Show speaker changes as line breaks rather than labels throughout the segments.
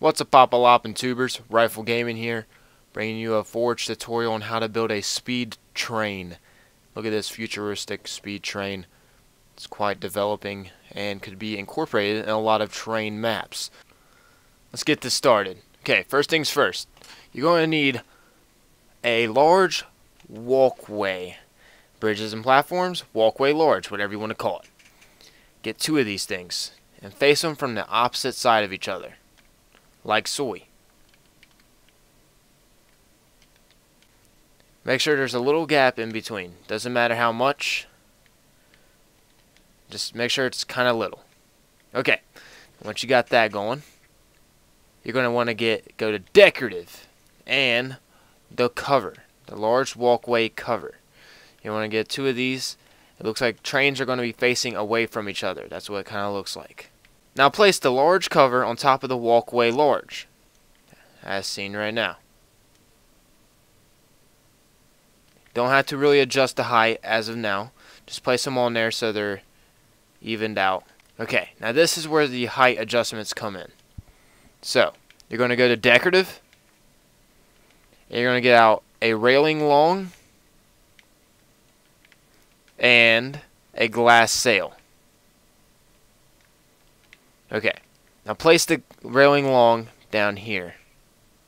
What's up, Papa and Tubers? Rifle Gaming here, bringing you a Forge tutorial on how to build a speed train. Look at this futuristic speed train. It's quite developing and could be incorporated in a lot of train maps. Let's get this started. Okay, first things first. You're going to need a large walkway. Bridges and platforms, walkway large, whatever you want to call it. Get 2 of these things and face them from the opposite side of each other, like soy. Make sure there's a little gap in between. Doesn't matter how much. Just make sure it's kind of little. Okay. Once you got that going, you're going to want to go to decorative and the cover, the large walkway cover. You want to get 2 of these. It looks like trains are going to be facing away from each other. That's what it kind of looks like. Now place the large cover on top of the walkway large, as seen right now. Don't have to really adjust the height as of now. Just place them on there so they're evened out. Okay, now this is where the height adjustments come in. So, you're going to go to decorative. And you're going to get out a railing long and a glass sail. Okay, now place the railing long down here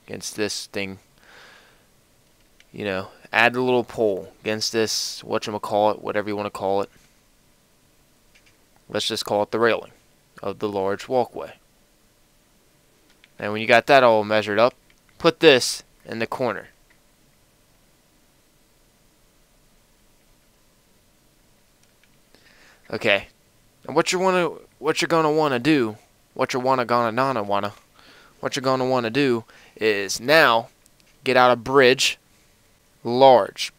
against this thing. You know, add a little pole against this, whatchamacallit, whatever you want to call it. Let's just call it the railing of the large walkway. And when you got that all measured up, put this in the corner. Okay, and what you're gonna wanna do is now get out a bridge large.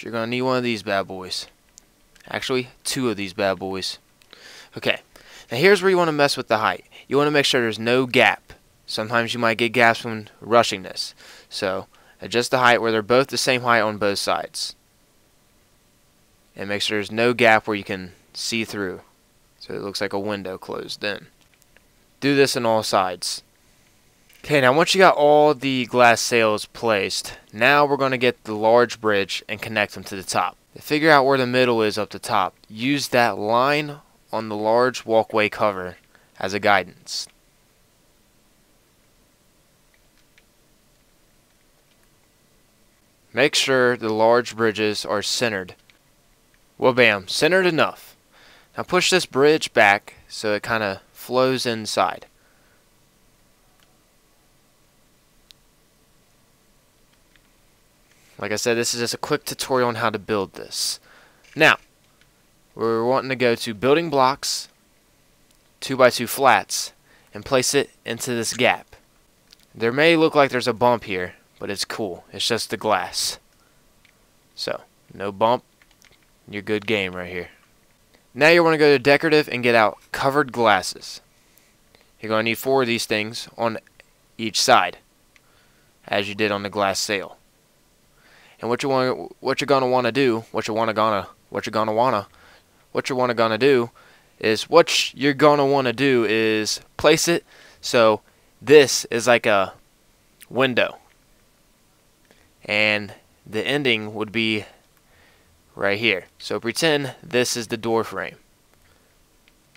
You're gonna need one of these bad boys. Actually, 2 of these bad boys. Okay, now here's where you want to mess with the height. You want to make sure there's no gap. Sometimes you might get gaps when rushing this. So adjust the height where they're both the same height on both sides. And make sure there's no gap where you can see through. So it looks like a window closed in. Do this on all sides. Okay, now once you got all the glass sails placed, now we're going to get the large bridge and connect them to the top. To figure out where the middle is up the top, use that line on the large walkway cover as a guidance. Make sure the large bridges are centered. Well, bam, centered enough. Now push this bridge back so it kind of flows inside. Like I said, this is just a quick tutorial on how to build this. Now, we're wanting to go to building blocks, 2x2 flats, and place it into this gap. There may look like there's a bump here, but it's cool. It's just the glass. So, no bump. You're good game right here. Now you want to go to decorative and get out covered glasses. You're going to need 4 of these things on each side, as you did on the glass sail. And what you're gonna want to do is place it so this is like a window, and the ending would be right here. So pretend this is the door frame.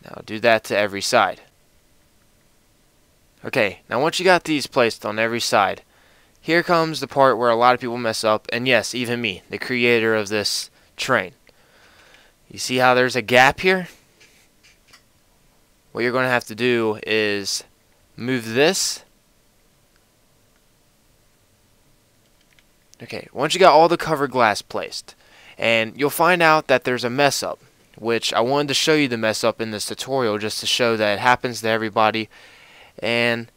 Now do that to every side. Okay, now once you got these placed on every side, here comes the part where a lot of people mess up, and yes, even me, the creator of this train. You see how there's a gap here? What you're going to have to do is move this. Okay, once you got all the covered glass placed, and you'll find out that there's a mess up, which I wanted to show you the mess up in this tutorial just to show that it happens to everybody, and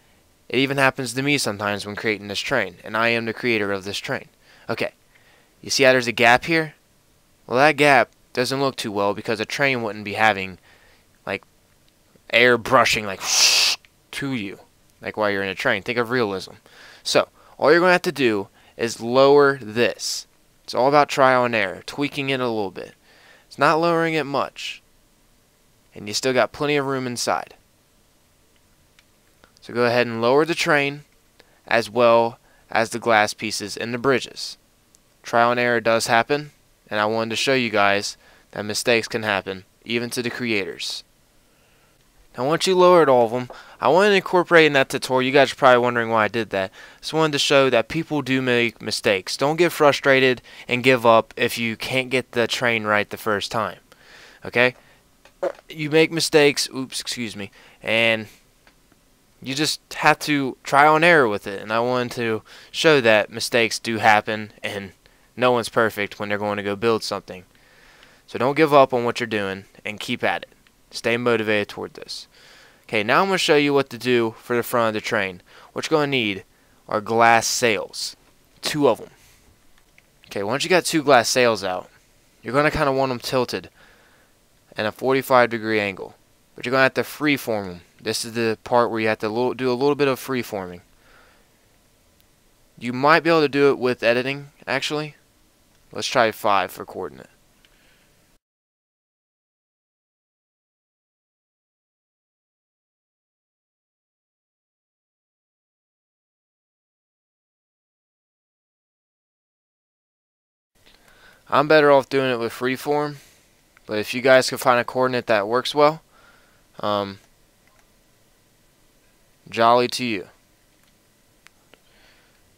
it even happens to me sometimes when creating this train, and I am the creator of this train. Okay, you see how there's a gap here? Well, that gap doesn't look too well because a train wouldn't be having like air brushing like to you, like while you're in a train. Think of realism. So all you're going to have to do is lower this. It's all about trial and error, tweaking it a little bit. It's not lowering it much, and you still got plenty of room inside. So go ahead and lower the train as well as the glass pieces in the bridges. Trial and error does happen, and I wanted to show you guys that mistakes can happen, even to the creators. Now once you lowered all of them, I wanted to incorporate in that tutorial, you guys are probably wondering why I did that. Just wanted to show that people do make mistakes. Don't get frustrated and give up if you can't get the train right the first time. Okay? You make mistakes, excuse me, and you just have to trial and error with it. And I wanted to show that mistakes do happen and no one's perfect when they're going to go build something. So don't give up on what you're doing and keep at it. Stay motivated toward this. Okay, now I'm going to show you what to do for the front of the train. What you're going to need are glass sails. 2 of them. Okay, once you got 2 glass sails out, you're going to kind of want them tilted at a 45-degree angle. But you're going to have to freeform them. This is the part where you have to do a little bit of freeforming. You might be able to do it with editing, actually. Let's try 5 for coordinate. I'm better off doing it with freeform, but if you guys can find a coordinate that works well, jolly to you.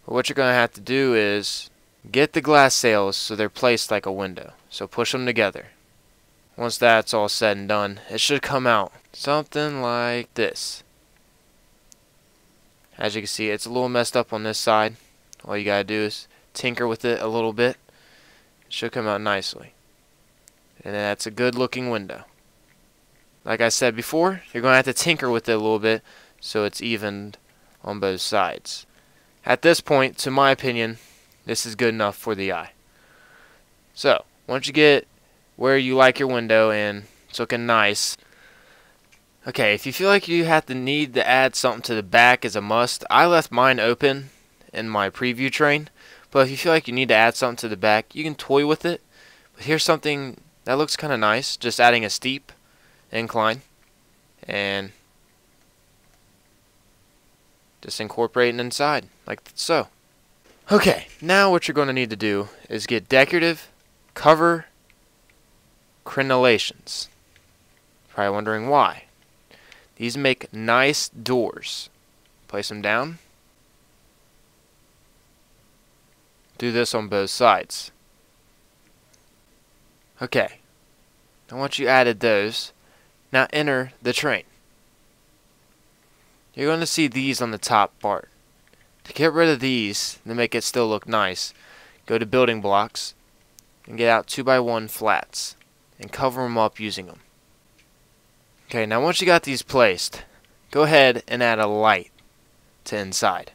But what you're going to have to do is get the glass sails so they're placed like a window. So push them together. Once that's all said and done, it should come out something like this. As you can see, it's a little messed up on this side. All you got to do is tinker with it a little bit. It should come out nicely. And that's a good looking window. Like I said before, you're going to have to tinker with it a little bit so it's evened on both sides. At this point, to my opinion, this is good enough for the eye. So, once you get where you like your window and it's looking nice, okay, if you feel like you need to add something to the back as a must, I left mine open in my preview train, but if you feel like you need to add something to the back, you can toy with it. But here's something that looks kind of nice, just adding a steep incline and just incorporating inside like so. Okay, now what you're going to need to do is get decorative cover crenellations. Probably wondering why. These make nice doors. Place them down. Do this on both sides. Okay, now once you added those, now enter the train. You're going to see these on the top part. To get rid of these, to make it still look nice, go to building blocks and get out 2x1 flats and cover them up using them. Okay, now once you got these placed, go ahead and add a light to inside.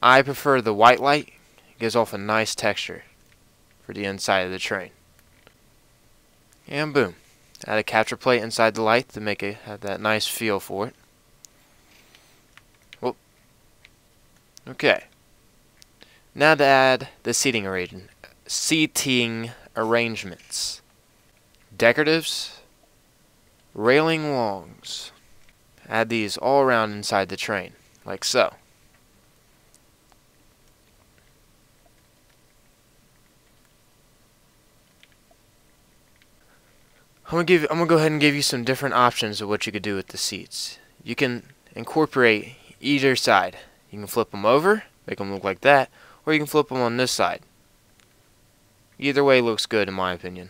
I prefer the white light. It gives off a nice texture for the inside of the train. And boom. Add a capture plate inside the light to make it have that nice feel for it. Whoop. Okay. Now to add the seating arrangements. Decoratives, railing longs. Add these all around inside the train, like so. I'm gonna go ahead and give you some different options of what you could do with the seats. You can incorporate either side. You can flip them over, make them look like that, or you can flip them on this side. Either way looks good in my opinion.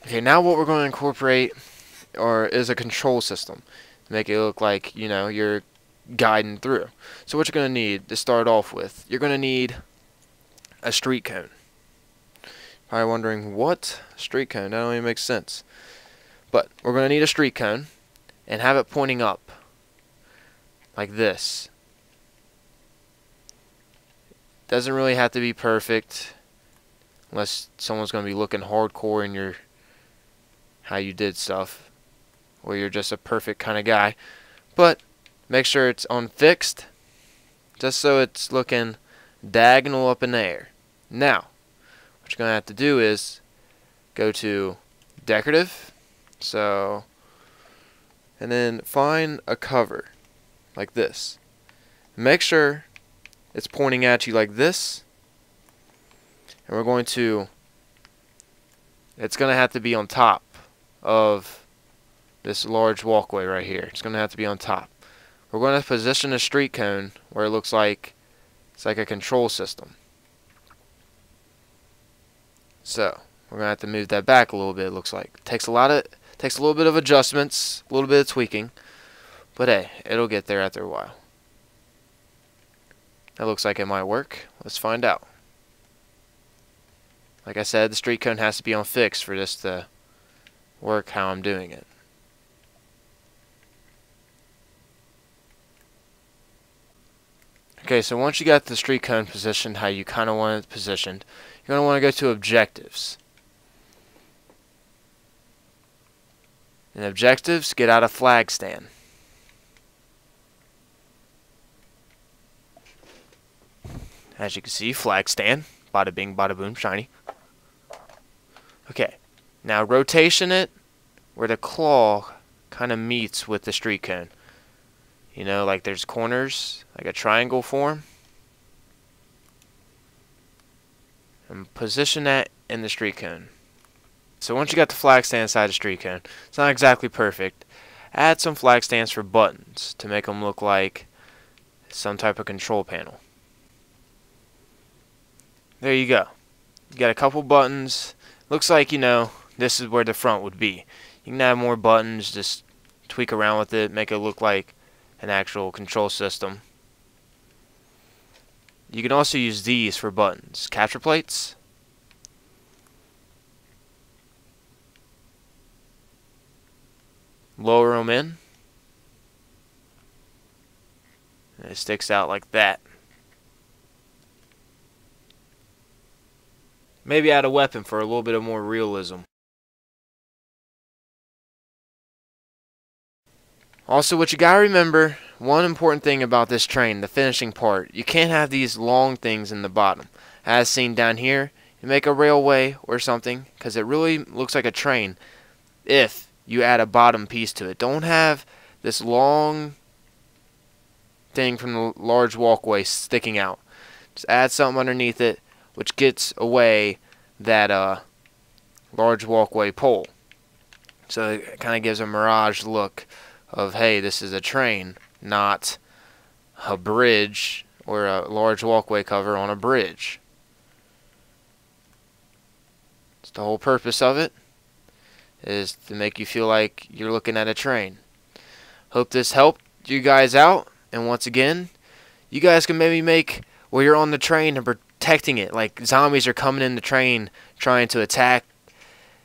Okay, now what we're going to incorporate is a control system to make it look like, you know, you're guiding through. So what you're going to need to start off with, you're going to need a street cone. Probably wondering, what? Street cone? That don't even make sense. But we're going to need a street cone and have it pointing up like this. Doesn't really have to be perfect unless someone's going to be looking hardcore in your how you did stuff, or you're just a perfect kind of guy. But make sure it's on fixed just so it's looking diagonal up in the air. Now, what you're going to have to do is go to decorative, and then find a cover like this. Make sure it's pointing at you like this, and it's going to have to be on top of this large walkway right here. It's going to have to be on top. We're going to position a street cone where it looks like it's like a control system. So we're going to have to move that back a little bit. It looks like takes a little bit of adjustments, a little bit of tweaking, but hey, it'll get there after a while. That looks like it might work. Let's find out. Like I said, the street cone has to be on fixed for this to work how I'm doing it. Okay, so once you got the street cone positioned how you kind of want it positioned, you're going to want to go to objectives. In objectives, get out a flag stand. As you can see, flag stand. Bada bing, bada boom, shiny. Okay, now rotation it where the claw kind of meets with the street cone. You know, like there's corners, like a triangle form. And position that in the street cone. So once you got the flag stand inside the street cone, it's not exactly perfect. Add some flag stands for buttons to make them look like some type of control panel. There you go. You got a couple buttons. Looks like, you know, this is where the front would be. You can add more buttons, just tweak around with it, make it look like an actual control system. You can also use these for buttons. Capture plates. Lower them in. And it sticks out like that. Maybe add a weapon for a little bit of more realism. Also, what you gotta remember, one important thing about this train, the finishing part, you can't have these long things in the bottom. As seen down here, you make a railway or something, because it really looks like a train if you add a bottom piece to it. Don't have this long thing from the large walkway sticking out. Just add something underneath it, which gets away that large walkway pole. So it kind of gives a mirage look of, hey, this is a train, not a bridge or a large walkway cover on a bridge. It's the whole purpose of it, is to make you feel like you're looking at a train. Hope this helped you guys out, and once again, you guys can maybe make where you're on the train and protecting it, like zombies are coming in the train trying to attack,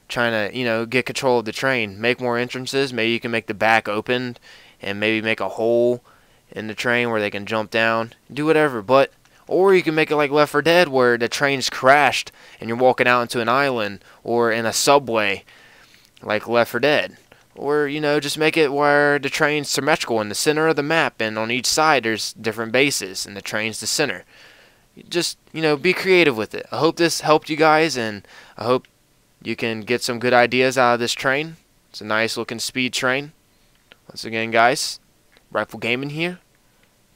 trying to, you know, get control of the train. Make more entrances. Maybe you can make the back open and maybe make a hole in the train where they can jump down. Do whatever, but or you can make it like Left 4 Dead where the train's crashed and you're walking out into an island, or in a subway like Left 4 Dead. Or, you know, just make it where the train's symmetrical in the center of the map, and on each side there's different bases and the train's the center. Just, you know, be creative with it. I hope this helped you guys, and I hope you can get some good ideas out of this train. It's a nice looking speed train. Once again, guys, Rifle Gaming here,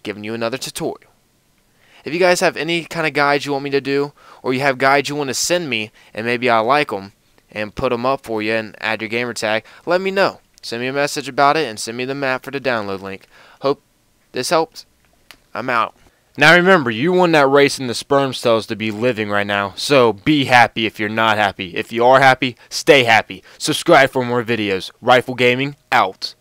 giving you another tutorial. If you guys have any kind of guides you want me to do, or you have guides you want to send me, and maybe I like them, and put them up for you and add your gamer tag, let me know. Send me a message about it, and send me the map for the download link. Hope this helped. I'm out. Now remember, you won that race in the sperm cells to be living right now, so be happy if you're not happy. If you are happy, stay happy. Subscribe for more videos. Rifle Gaming, out.